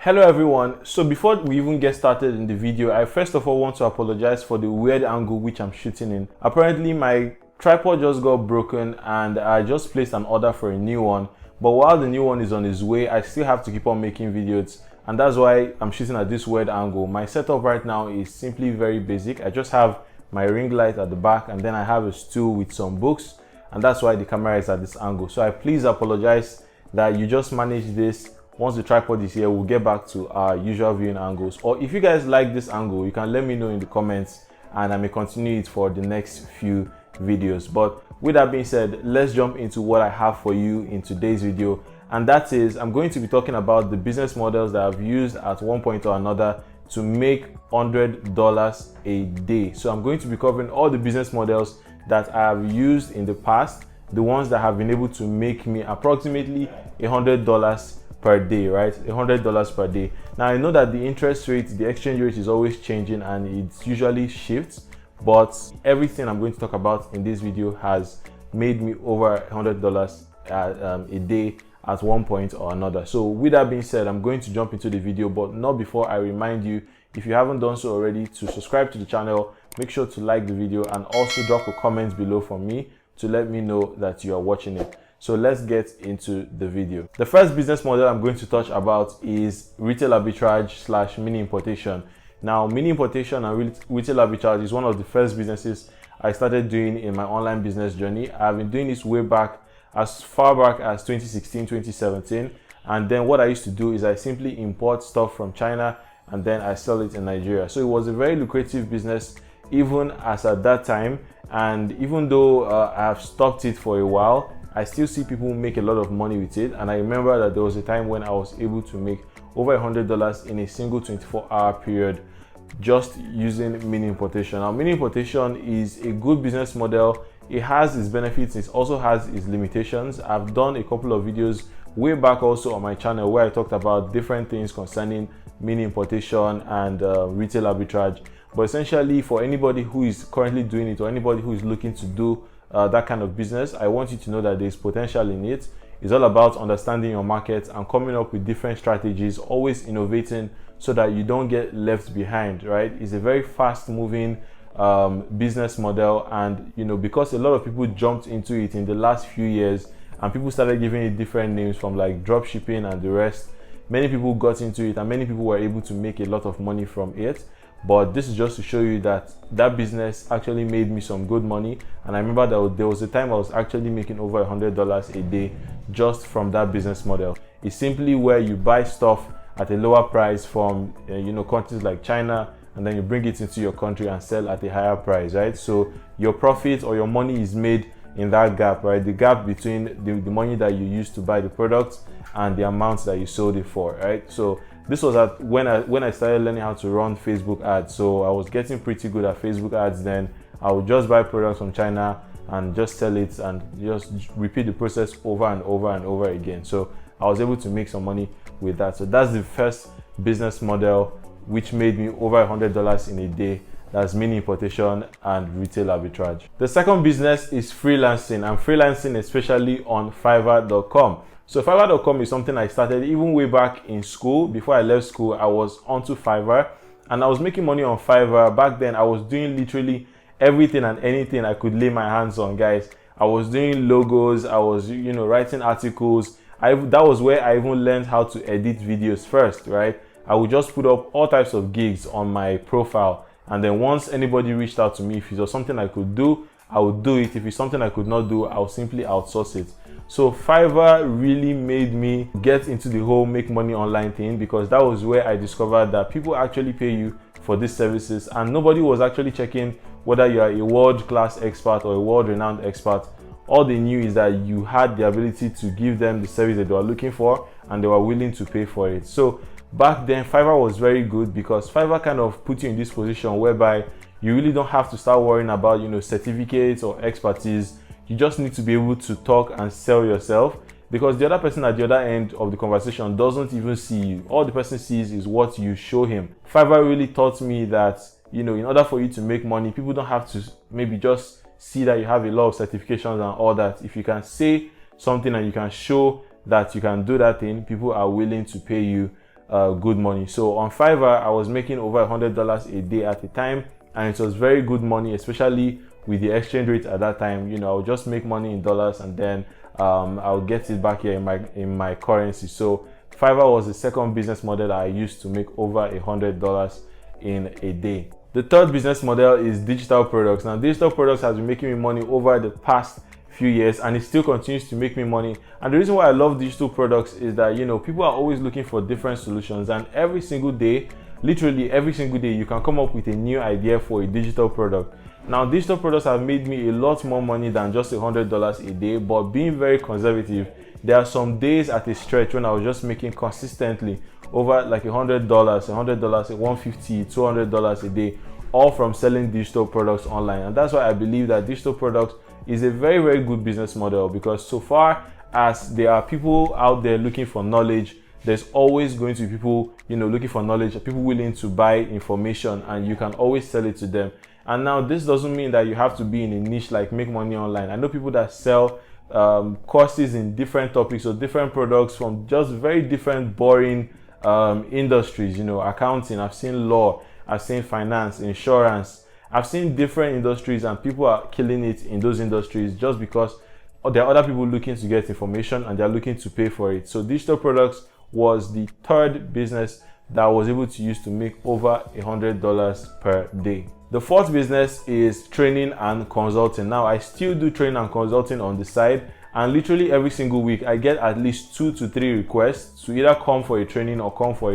Hello everyone. So before we even get started in the video, I first of all want to apologize for the weird angle which I'm shooting in. Apparently my tripod just got broken and I just placed an order for a new one. But while the new one is on its way, I still have to keep on making videos, and that's why I'm shooting at this weird angle. My setup right now is simply very basic. I just have my ring light at the back and then I have a stool with some books, and that's why the camera is at this angle. So I please apologize that you just manage this. Once the tripod is here, we'll get back to our usual viewing angles. Or if you guys like this angle, you can let me know in the comments and I may continue it for the next few videos. But with that being said, let's jump into what I have for you in today's video. And that is, I'm going to be talking about the business models that I've used at one point or another to make $100 a day. So I'm going to be covering all the business models that I have used in the past, the ones that have been able to make me approximately $100 per day, right? $100 per day. Now I know that the interest rate, the exchange rate is always changing and it usually shifts, but everything I'm going to talk about in this video has made me over $100 a day at one point or another. So with that being said, I'm going to jump into the video, but not before I remind you, if you haven't done so already, to subscribe to the channel, make sure to like the video and also drop a comment below for me to let me know that you are watching it. So let's get into the video. The first business model I'm going to touch about is retail arbitrage / mini importation. Now, mini importation and retail arbitrage is one of the first businesses I started doing in my online business journey. I've been doing this way back, as far back as 2016, 2017. And then what I used to do is I simply import stuff from China and then I sell it in Nigeria. So it was a very lucrative business even as at that time. And even though I have stopped it for a while, I still see people make a lot of money with it. And I remember that there was a time when I was able to make over $100 in a single 24-hour period just using mini importation. Now, mini importation is a good business model. It has its benefits, it also has its limitations. I've done a couple of videos way back also on my channel where I talked about different things concerning mini importation and retail arbitrage. But essentially, for anybody who is currently doing it or anybody who is looking to do that kind of business, I want you to know that there's potential in it. It's all about understanding your market and coming up with different strategies, always innovating so that you don't get left behind, right? It's a very fast moving business model, and because a lot of people jumped into it in the last few years and people started giving it different names from like drop shipping and the rest, many people got into it and many people were able to make a lot of money from it. But this is just to show you that that business actually made me some good money. And I remember that there was a time I was actually making over $100 a day just from that business model. It's simply where you buy stuff at a lower price from countries like China, and then you bring it into your country and sell at a higher price, right? So your profit or your money is made in that gap, right? The gap between the money that you used to buy the product and the amount that you sold it for, right? So this was when I started learning how to run Facebook ads. So I was getting pretty good at Facebook ads then. I would just buy products from China and just sell it and just repeat the process over and over and over again. So I was able to make some money with that. So that's the first business model which made me over $100 in a day. That's mini importation and retail arbitrage. The second business is freelancing, and freelancing especially on Fiverr.com. So Fiverr.com is something I started even way back in school. Before I left school, I was onto Fiverr and I was making money on Fiverr. Back then, I was doing literally everything and anything I could lay my hands on, guys. I was doing logos, I was, writing articles. That was where I even learned how to edit videos first, right? I would just put up all types of gigs on my profile. And then once anybody reached out to me, if it was something I could do, I would do it. If it's something I could not do, I would simply outsource it. So Fiverr really made me get into the whole make money online thing, because that was where I discovered that people actually pay you for these services and nobody was actually checking whether you are a world-class expert or a world-renowned expert. All they knew is that you had the ability to give them the service that they were looking for and they were willing to pay for it. So back then, Fiverr was very good because Fiverr kind of put you in this position whereby you really don't have to start worrying about, certificates or expertise. You just need to be able to talk and sell yourself, because the other person at the other end of the conversation doesn't even see you. All the person sees is what you show him. Fiverr really taught me that, in order for you to make money, people don't have to maybe just see that you have a lot of certifications and all that. If you can say something and you can show that you can do that thing, people are willing to pay you good money. So on Fiverr, I was making over $100 a day at a time, and it was very good money, especially with the exchange rate at that time. I would just make money in dollars, and then I'll get it back here in my currency. So Fiverr was the second business model that I used to make over $100 in a day. The third business model is digital products. Now, digital products has been making me money over the past few years, and it still continues to make me money. And the reason why I love digital products is that people are always looking for different solutions, and every single day, literally every single day, you can come up with a new idea for a digital product. Now, digital products have made me a lot more money than just $100 a day, but being very conservative, there are some days at a stretch when I was just making consistently over like $100, $150, $200 a day, all from selling digital products online. And that's why I believe that digital products is a very, very good business model, because so far as there are people out there looking for knowledge, there's always going to be people looking for knowledge, people willing to buy information, and you can always sell it to them. And now this doesn't mean that you have to be in a niche like make money online. I know people that sell courses in different topics or different products from just very different boring industries. Accounting, I've seen law, I've seen finance, insurance, I've seen different industries, and people are killing it in those industries just because there are other people looking to get information and they're looking to pay for it. So digital products was the third business that I was able to use to make over $100 per day. The fourth business is training and consulting. Now, I still do training and consulting on the side, and literally every single week I get at least 2 to 3 requests to either come for a training or come for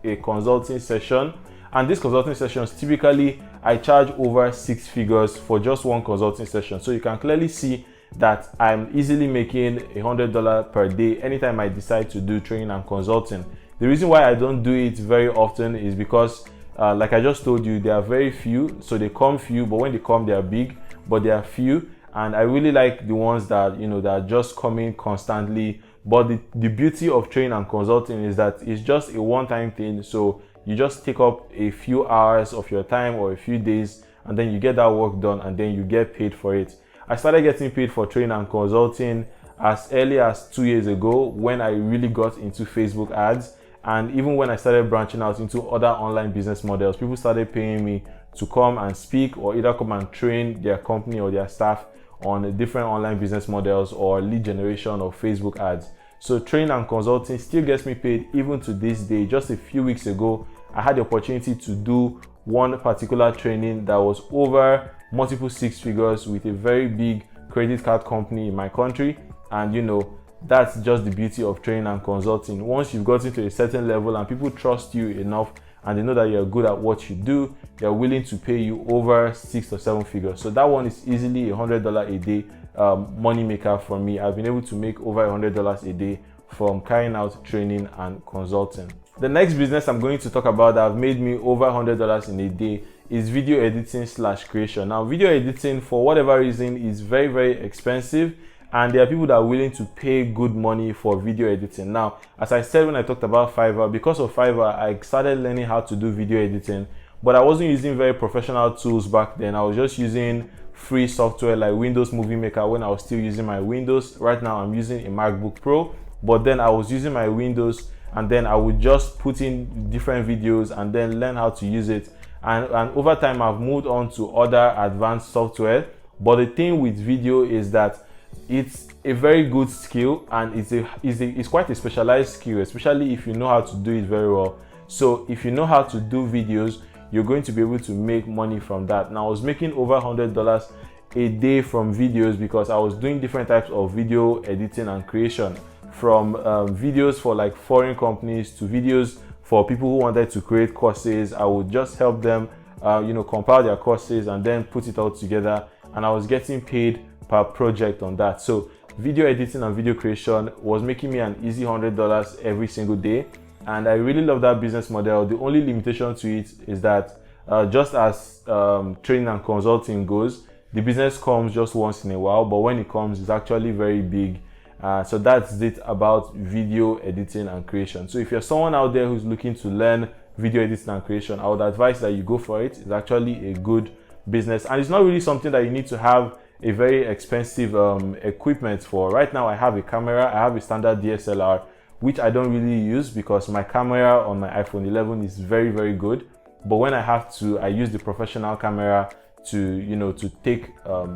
a consulting session. And these consulting sessions, typically I charge over 6 figures for just one consulting session. So you can clearly see that I'm easily making $100 per day anytime I decide to do training and consulting. The reason why I don't do it very often is because like I just told you, there are very few, so they come few, but when they come, they are big, but they are few. And I really like the ones that that are just coming constantly. But the beauty of training and consulting is that it's just a one-time thing. So you just take up a few hours of your time or a few days, and then you get that work done, and then you get paid for it. I started getting paid for training and consulting as early as 2 years ago, when I really got into Facebook ads. And even when I started branching out into other online business models, people started paying me to come and speak or either come and train their company or their staff on different online business models or lead generation or Facebook ads. So training and consulting still gets me paid even to this day. Just a few weeks ago, I had the opportunity to do one particular training that was over multiple 6 figures with a very big credit card company in my country. And that's just the beauty of training and consulting. Once you've gotten to a certain level and people trust you enough and they know that you're good at what you do, they're willing to pay you over 6 or 7 figures. So that one is easily $100 a day money maker for me. I've been able to make over $100 a day from carrying out training and consulting. The next business I'm going to talk about that have made me over $100 in a day is video editing / creation. Now, video editing, for whatever reason, is very, very expensive, and there are people that are willing to pay good money for video editing. Now, as I said when I talked about Fiverr, because of Fiverr, I started learning how to do video editing, but I wasn't using very professional tools back then. I was just using free software like Windows Movie Maker when I was still using my Windows. Right now, I'm using a MacBook Pro, but then I was using my Windows, and then I would just put in different videos and then learn how to use it. And over time, I've moved on to other advanced software. But the thing with video is that it's a very good skill, and it's quite a specialized skill, especially if you know how to do it very well. So if you know how to do videos, you're going to be able to make money from that. Now, I was making over $100 a day from videos because I was doing different types of video editing and creation, from videos for like foreign companies to videos for people who wanted to create courses. I would just help them compile their courses and then put it all together, and I was getting paid per project on that. So video editing and video creation was making me an easy $100 every single day, and I really love that business model. The only limitation to it is that just as training and consulting goes, the business comes just once in a while, but when it comes, it's actually very big. So that's it about video editing and creation. So if you're someone out there who's looking to learn video editing and creation, I would advise that you go for it. It's actually a good business, and it's not really something that you need to have a very expensive equipment for. Right now, I have a camera, I have a standard DSLR which I don't really use because my camera on my iPhone 11 is very, very good. But when I have to, I use the professional camera to take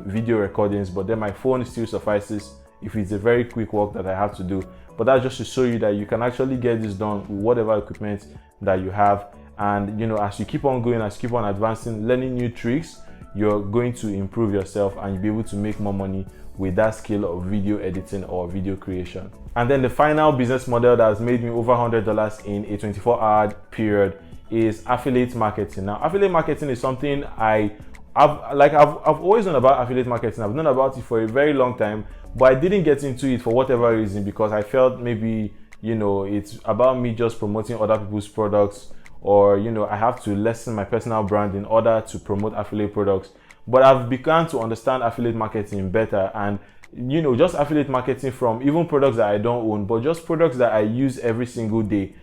video recordings, but then my phone still suffices if it's a very quick work that I have to do. But that's just to show you that you can actually get this done with whatever equipment that you have. And as you keep on going, as you keep on advancing, learning new tricks, you're going to improve yourself and you'll be able to make more money with that skill of video editing or video creation. And then the final business model that has made me over $100 in a 24-hour period is affiliate marketing. Now, affiliate marketing is something I've always known about. Affiliate marketing, I've known about it for a very long time, but I didn't get into it for whatever reason, because I felt maybe it's about me just promoting other people's products, or I have to lessen my personal brand in order to promote affiliate products. But I've begun to understand affiliate marketing better, and just affiliate marketing from even products that I don't own, but just products that I use every single day.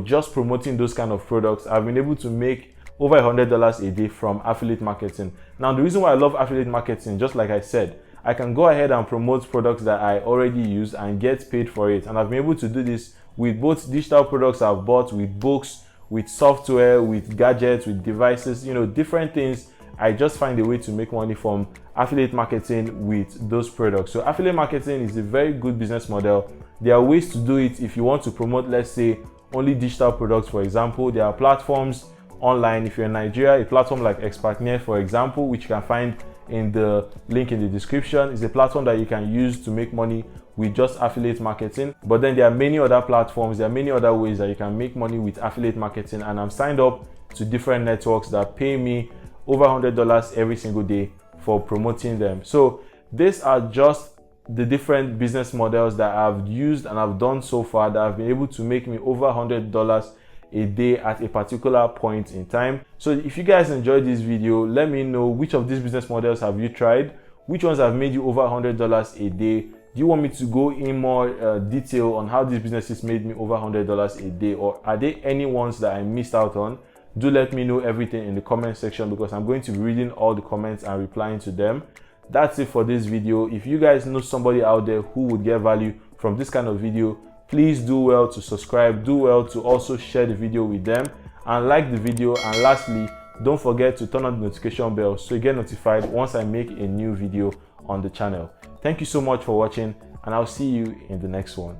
Just promoting those kind of products, I've been able to make over $100 a day from affiliate marketing. Now, the reason why I love affiliate marketing, just like I said, I can go ahead and promote products that I already use and get paid for it. And I've been able to do this with both digital products I've bought, with books, with software, with gadgets, with devices, different things. I just find a way to make money from affiliate marketing with those products. So affiliate marketing is a very good business model. There are ways to do it if you want to promote, let's say, only digital products. For example, there are platforms online. If you're in Nigeria, a platform like Expertnet, for example, which you can find in the link in the description, is a platform that you can use to make money with just affiliate marketing. But then there are many other platforms, there are many other ways that you can make money with affiliate marketing, and I'm signed up to different networks that pay me over $100 every single day for promoting them. So these are just the different business models that I've used and I've done so far that have been able to make me over $100 a day at a particular point in time. So if you guys enjoyed this video, let me know which of these business models have you tried, which ones have made you over $100 a day. Do you want me to go in more detail on how these businesses made me over $100 a day, or are there any ones that I missed out on? Do let me know everything in the comment section, because I'm going to be reading all the comments and replying to them. That's it for this video. If you guys know somebody out there who would get value from this kind of video, please do well to subscribe, do well to also share the video with them and like the video. And lastly, don't forget to turn on the notification bell so you get notified once I make a new video on the channel. Thank you so much for watching, and I'll see you in the next one.